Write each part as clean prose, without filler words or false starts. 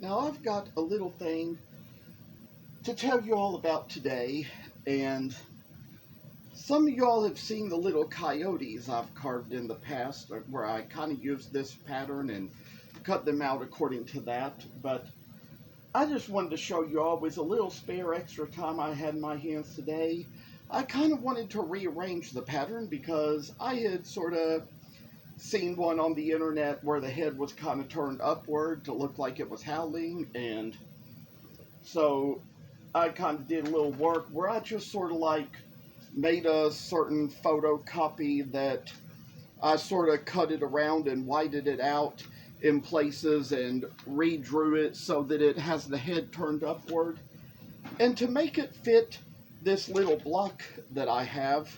Now I've got a little thing to tell you all about today, and some of y'all have seen the little coyotes I've carved in the past, where I kind of used this pattern and cut them out according to that, but I just wanted to show you all with a little spare extra time I had in my hands today. I kind of wanted to rearrange the pattern because I had sort of seen one on the internet where the head was kind of turned upward to look like it was howling, and so I kind of did a little work where I just sort of like made a certain photocopy that I sort of cut it around and whited it out in places and redrew it so that it has the head turned upward. And to make it fit this little block that I have,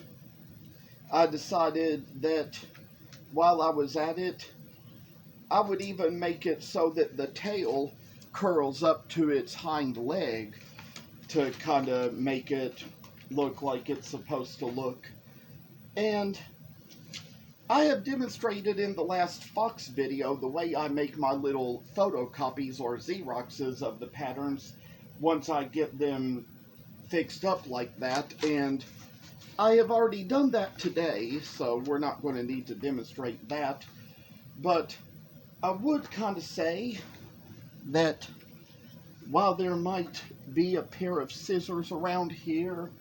I decided that while I was at it, I would even make it so that the tail curls up to its hind leg to kind of make it look like it's supposed to look. And I have demonstrated in the last Fox video the way I make my little photocopies or Xeroxes of the patterns once I get them fixed up like that, and I have already done that today, so we're not going to need to demonstrate that. But I would kind of say that while there might be a pair of scissors around here,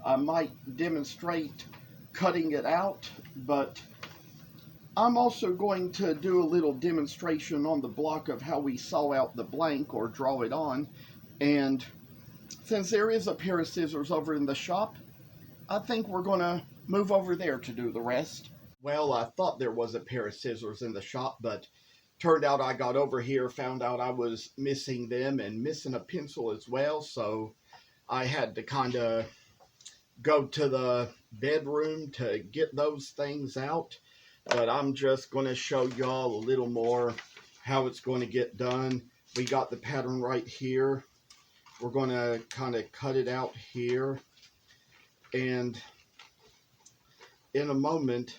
I might demonstrate cutting it out, but I'm also going to do a little demonstration on the block of how we saw out the blank or draw it on. And since there is a pair of scissors over in the shop, I think we're going to move over there to do the rest. Well, I thought there was a pair of scissors in the shop, but turned out I got over here, found out I was missing them and missing a pencil as well, so I had to kind of go to the bedroom to get those things out. But I'm just going to show y'all a little more how it's going to get done. We got the pattern right here. We're going to kind of cut it out here, and in a moment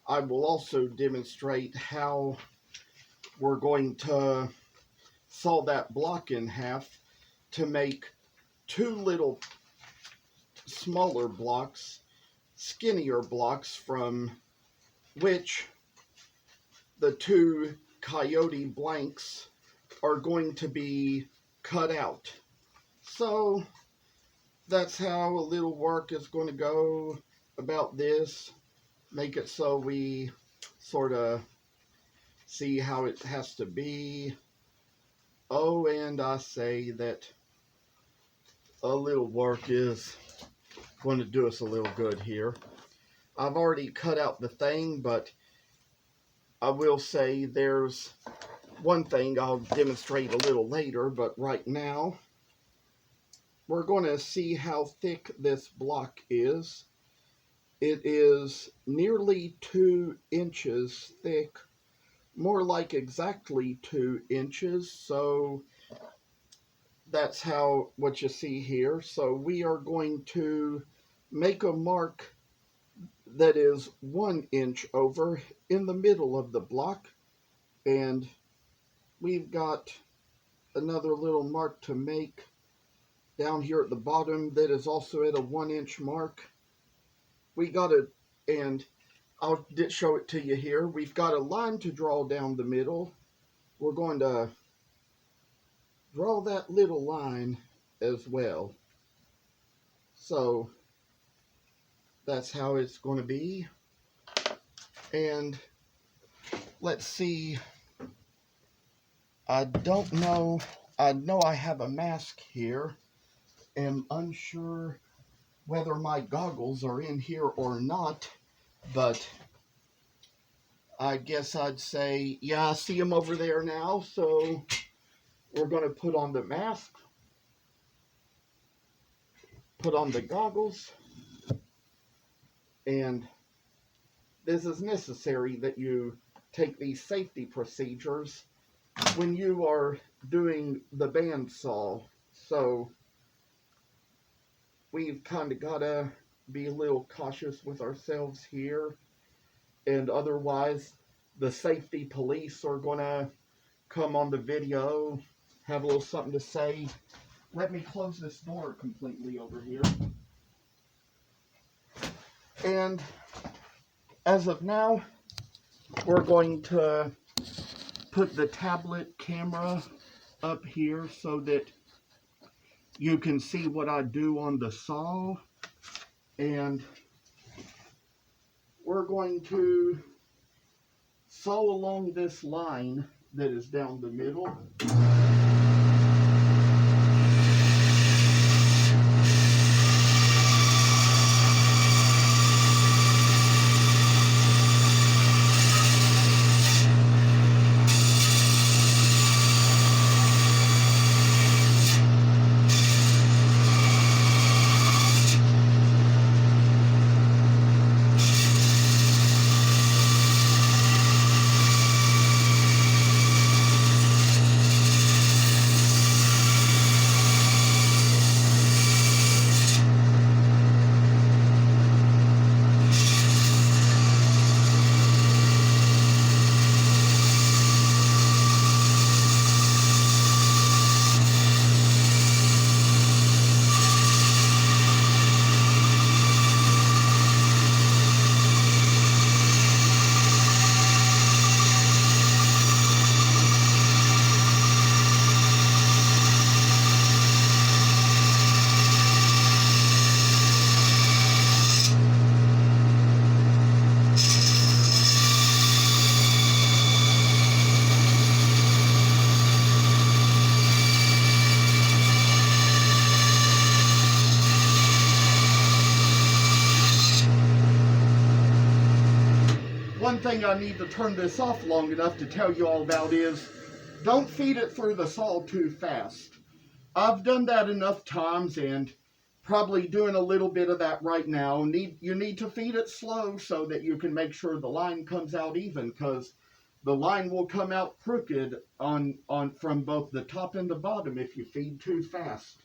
I will also demonstrate how we're going to saw that block in half to make two little smaller blocks, skinnier blocks, from which the two coyote blanks are going to be cut out. So that's how a little work is going to go about this. Make it so we sort of see how it has to be. Oh, and I say that a little work is going to do us a little good here. I've already cut out the thing, but I will say there's one thing I'll demonstrate a little later, but right now we're going to see how thick this block is. It is nearly 2 inches thick, more like exactly 2 inches, so that's how what you see here. So we are going to make a mark that is 1 inch over in the middle of the block, and we've got another little mark to make down here at the bottom that is also at a 1 inch mark. We got it, and I'll show it to you here. We've got a line to draw down the middle. We're going to draw that little line as well. So that's how it's going to be. And let's see, I don't know, I know I have a mask here. Am unsure whether my goggles are in here or not, but I guess I'd say, yeah, I see them over there now. So we're going to put on the mask, put on the goggles, and this is necessary that you take these safety procedures when you are doing the bandsaw. So we've kind of got to be a little cautious with ourselves here, and otherwise the safety police are going to come on the video have a little something to say. Let me close this door completely over here. And as of now, we're going to put the tablet camera up here so that you can see what I do on the saw. And we're going to saw along this line that is down the middle. One thing I need to turn this off long enough to tell you all about is, don't feed it through the saw too fast. I've done that enough times and probably doing a little bit of that right now. You need to feed it slow so that you can make sure the line comes out even, because the line will come out crooked from both the top and the bottom if you feed too fast.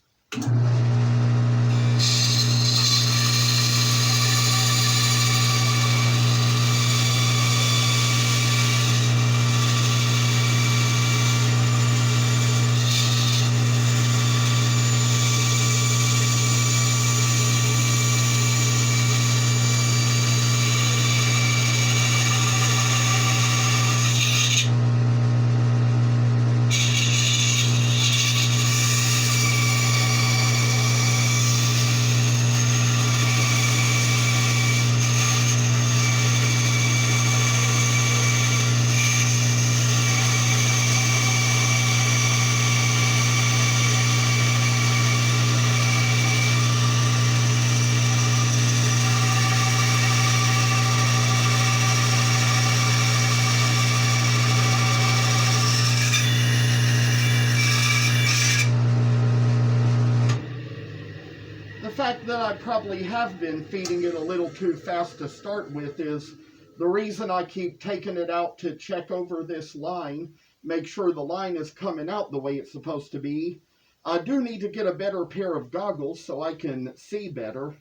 The fact that I probably have been feeding it a little too fast to start with is the reason I keep taking it out to check over this line, make sure the line is coming out the way it's supposed to be. I do need to get a better pair of goggles so I can see better.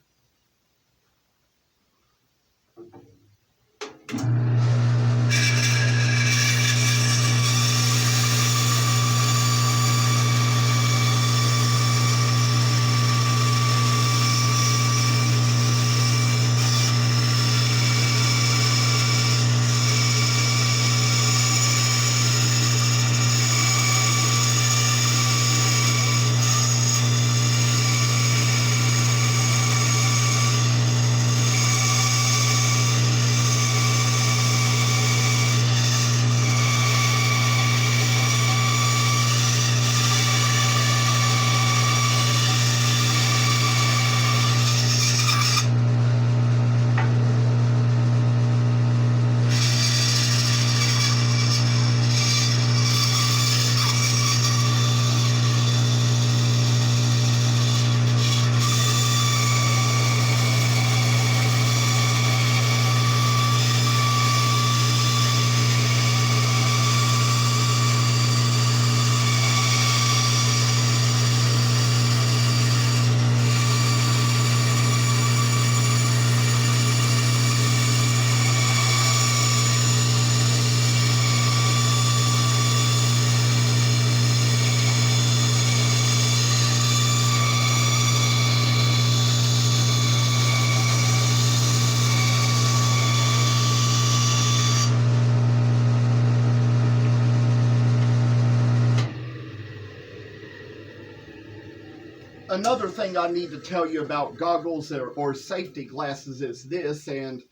Another thing I need to tell you about goggles or safety glasses is this, and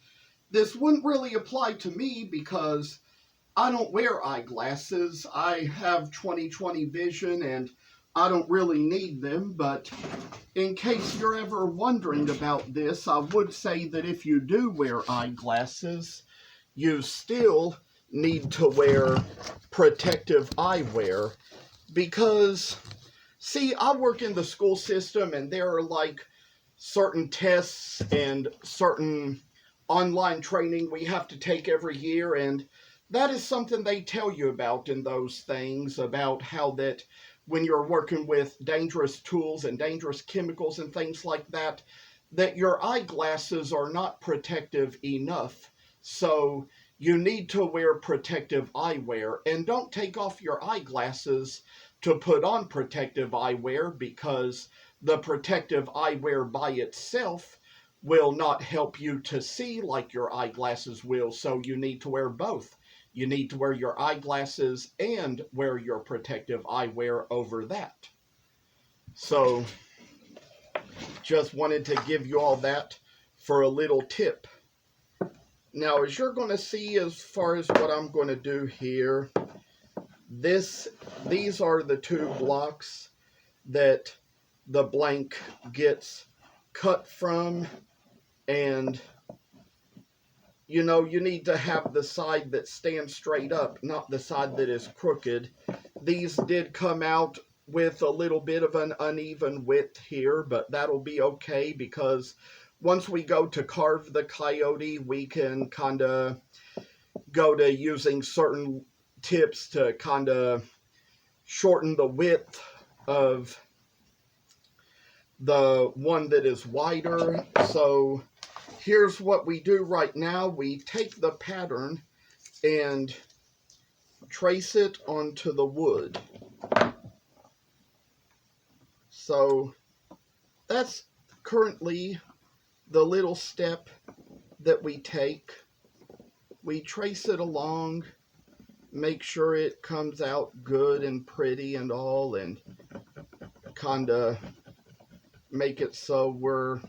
this wouldn't really apply to me because I don't wear eyeglasses. I have 20/20 vision and I don't really need them, but in case you're ever wondering about this, I would say that if you do wear eyeglasses, you still need to wear protective eyewear because, see, I work in the school system and there are like certain tests and certain online training we have to take every year, and that is something they tell you about in those things, about how that when you're working with dangerous tools and dangerous chemicals and things like that, that your eyeglasses are not protective enough. So you need to wear protective eyewear, and don't take off your eyeglasses to put on protective eyewear, because the protective eyewear by itself will not help you to see like your eyeglasses will, so you need to wear both. You need to wear your eyeglasses and wear your protective eyewear over that. So, just wanted to give you all that for a little tip. Now, as you're going to see, as far as what I'm going to do here, these are the two blocks that the blank gets cut from, and you know, you need to have the side that stands straight up, not the side that is crooked. These did come out with a little bit of an uneven width here, but that'll be okay because once we go to carve the Coyote, we can kind of go to using certain tips to kind of shorten the width of the one that is wider. So here's what we do right now. We take the pattern and trace it onto the wood. So that's currently the little step that we take. We trace it along, make sure it comes out good and pretty and all, and kind of make it so we're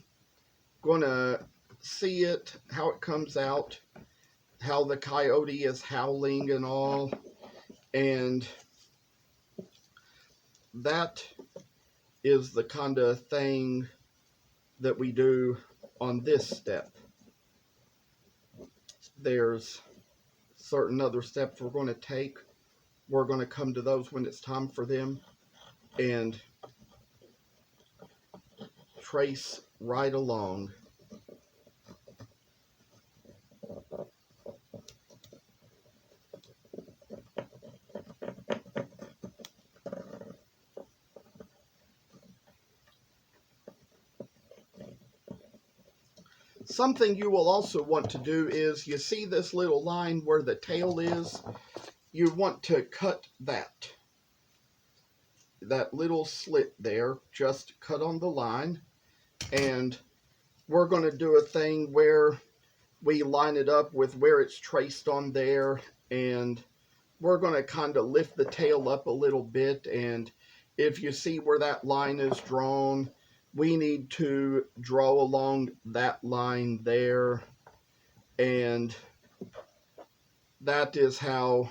going to see it, how it comes out, how the coyote is howling and all. And that is the kind of thing that we do on this step. There's certain other steps we're going to take. We're going to come to those when it's time for them, and trace right along. Something you will also want to do is, you see this little line where the tail is? You want to cut that little slit there, just cut on the line. And we're going to do a thing where we line it up with where it's traced on there, and we're going to kind of lift the tail up a little bit, and if you see where that line is drawn, we need to draw along that line there, and that is how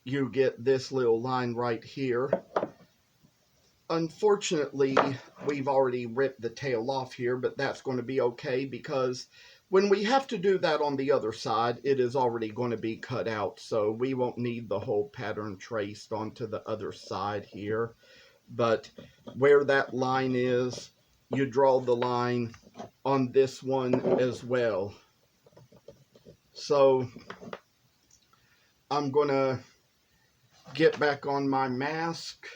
you get this little line right here. Unfortunately, we've already ripped the tail off here, but that's going to be okay because when we have to do that on the other side, it is already going to be cut out, so we won't need the whole pattern traced onto the other side here. But where that line is, you draw the line on this one as well. So I'm going to get back on my mask,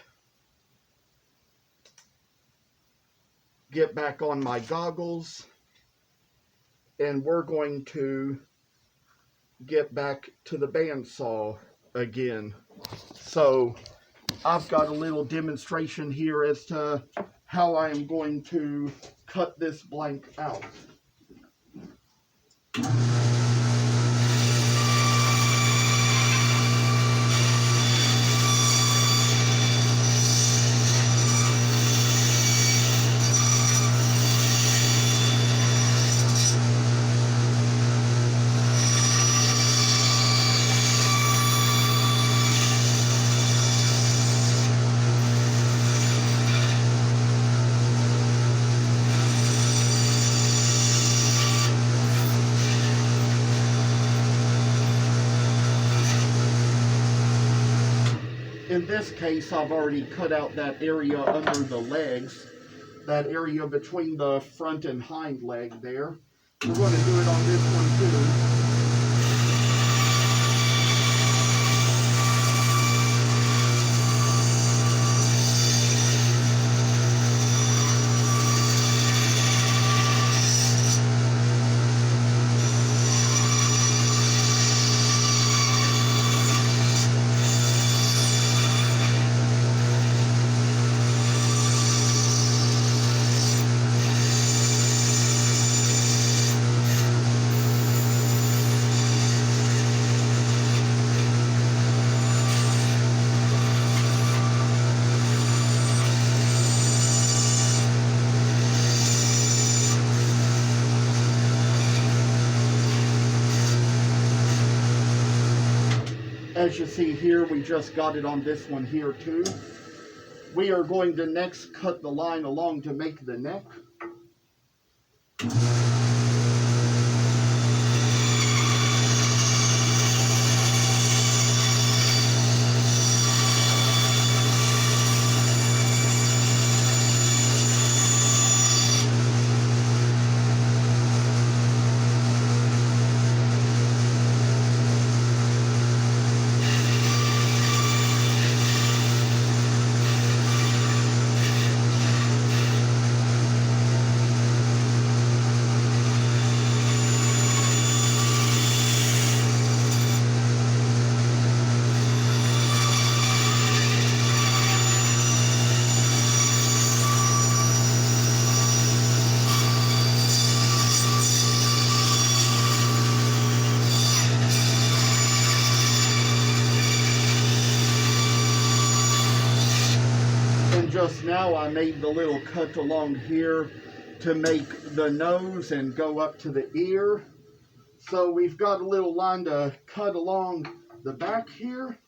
get back on my goggles, and we're going to get back to the bandsaw again. So I've got a little demonstration here as to how I am going to cut this blank out. in this case, I've already cut out that area under the legs, that area between the front and hind leg there. We're going to do it on this one too. As you see here, we just got it on this one here too. We are going to next cut the line along to make the neck. Just now I made the little cut along here to make the nose and go up to the ear. So we've got a little line to cut along the back here.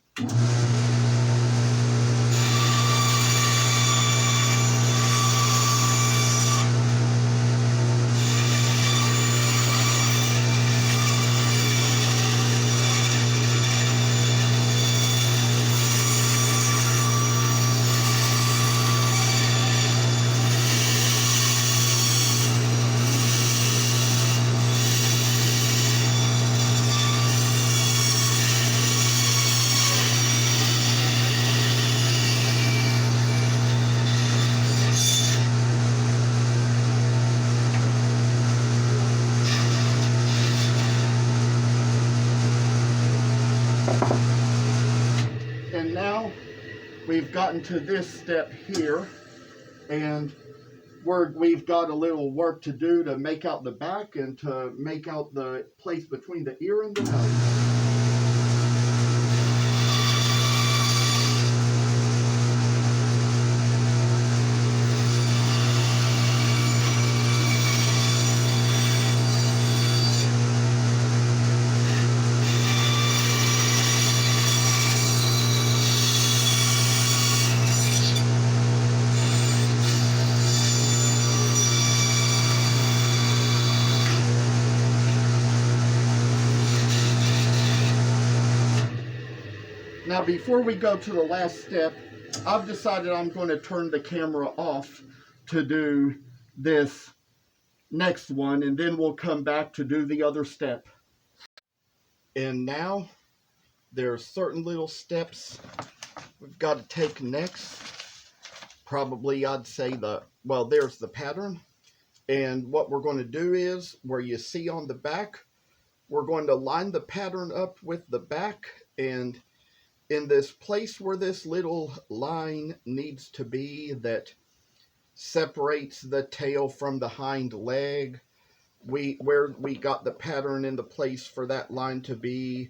And now we've gotten to this step here, and we've got a little work to do to make out the back and to make out the place between the ear and the nose. Now, before we go to the last step, I've decided I'm going to turn the camera off to do this next one, and then we'll come back to do the other step. And now, there are certain little steps we've got to take next. Probably, I'd say there's the pattern. And what we're going to do is, where you see on the back, we're going to line the pattern up with the back, and in this place where this little line needs to be that separates the tail from the hind leg, where we got the pattern in the place for that line to be,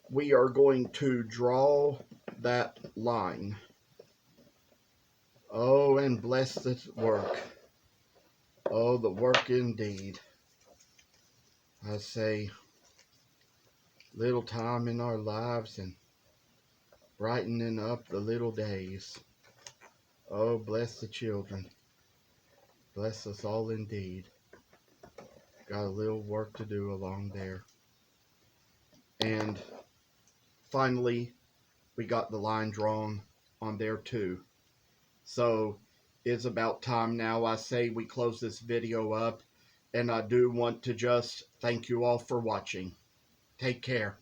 we are going to draw that line. Oh, and bless the work. Oh, the work indeed. I say, little time in our lives and brightening up the little days. Oh, bless the children. Bless us all indeed. Got a little work to do along there. And finally, we got the line drawn. on there too. So it's about time now I say we close this video up, and I do want to just thank you all for watching. Take care.